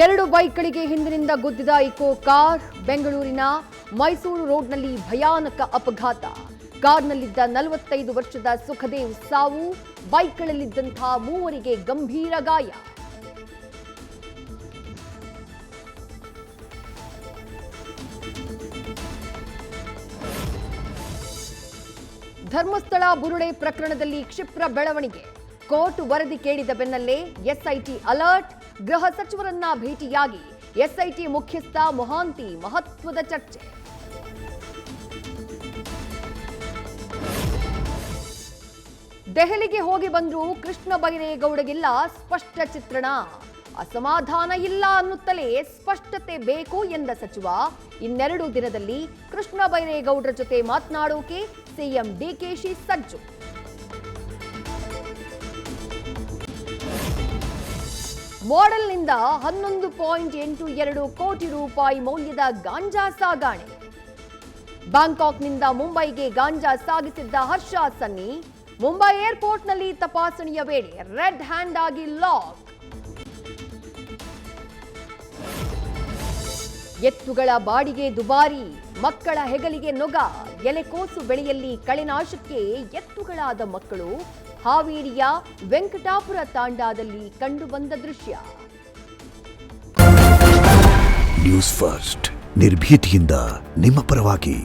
ಎರಡು ಬೈಕ್ಗಳಿಗೆ ಹಿಂದಿನಿಂದ ಗುದ್ದಿದ eco car. ಬೆಂಗಳೂರಿನ ಮೈಸೂರು ರೋಡ್ನಲ್ಲಿ ಭಯಾನಕ ಅಪಘಾತ. ಕಾರ್ನಲ್ಲಿದ್ದ 45 ವರ್ಷದ ಸುಖದೇವ್ ಸಾವು. ಬೈಕ್ಗಳಲ್ಲಿದ್ದಂತಹ ಮೂವರಿಗೆ ಗಂಭೀರ ಗಾಯ. ಧರ್ಮಸ್ಥಳ ಬುರುಡೆ ಪ್ರಕರಣದಲ್ಲಿ ಕ್ಷಿಪ್ರ ಬೆಳವಣಿಗೆ. ಕೋರ್ಟ್ ವರದಿ ಕೇಳಿದ ಬೆನ್ನಲ್ಲೇ ಎಸ್ಐಟಿ ಅಲರ್ಟ್. ಗೃಹ ಸಚಿವರನ್ನ ಭೇಟಿಯಾಗಿ ಎಸ್ಐಟಿ ಮುಖ್ಯಸ್ಥ ಮೊಹಾಂತಿ ಮಹತ್ವದ ಚರ್ಚೆ. ದೆಹಲಿಗೆ ಹೋಗಿ ಬಂದರೂ ಕೃಷ್ಣ ಬೈರೇಗೌಡಗಿಲ್ಲ ಸ್ಪಷ್ಟ ಚಿತ್ರಣ. ಅಸಮಾಧಾನ ಇಲ್ಲ ಅನ್ನುತ್ತಲೇ ಸ್ಪಷ್ಟತೆ ಬೇಕು ಎಂದ ಸಚಿವ. ಇನ್ನೆರಡು ದಿನದಲ್ಲಿ ಕೃಷ್ಣ ಬೈರೇಗೌಡರ ಜೊತೆ ಮಾತನಾಡೋಕೆ ಸಿಎಂ ಡಿಕೆಶಿ ಸಜ್ಜು. ಮಾಡೆಲ್ನಿಂದ 11.82 ಕೋಟಿ ರೂಪಾಯಿ ಮೌಲ್ಯದ ಗಾಂಜಾ ಸಾಗಾಣೆ. ಬ್ಯಾಂಕಾಕ್ನಿಂದ ಮುಂಬೈಗೆ ಗಾಂಜಾ ಸಾಗಿಸಿದ್ದ ಹರ್ಷ ಸನ್ನಿ ಮುಂಬೈ ಏರ್ಪೋರ್ಟ್ನಲ್ಲಿ ತಪಾಸಣೆಯ ವೇಳೆ ರೆಡ್ ಹ್ಯಾಂಡ್ ಆಗಿ ಲಾಕ್. ಎತ್ತುಗಳ ಬಾಡಿಗೆ ದುಬಾರಿ. ಮಕ್ಕಳ ಹೆಗಲಿಗೆ ನೊಗ. ಎಲೆಕೋಸು ಬೆಳೆಯಲ್ಲಿ ಕಳೆನಾಶಕ್ಕೆ ಎತ್ತುಗಳಾದ ಮಕ್ಕಳು. ಹಾವೇರಿಯ ವೆಂಕಟಾಪುರ ತಾಂಡಾದಲ್ಲಿ ಕಂಡುಬಂದ ದೃಶ್ಯ. ನ್ಯೂಸ್ ಫಸ್ಟ್, ನಿರ್ಭೀತಿಯಿಂದ ನಿಮ್ಮ ಪರವಾಗಿ.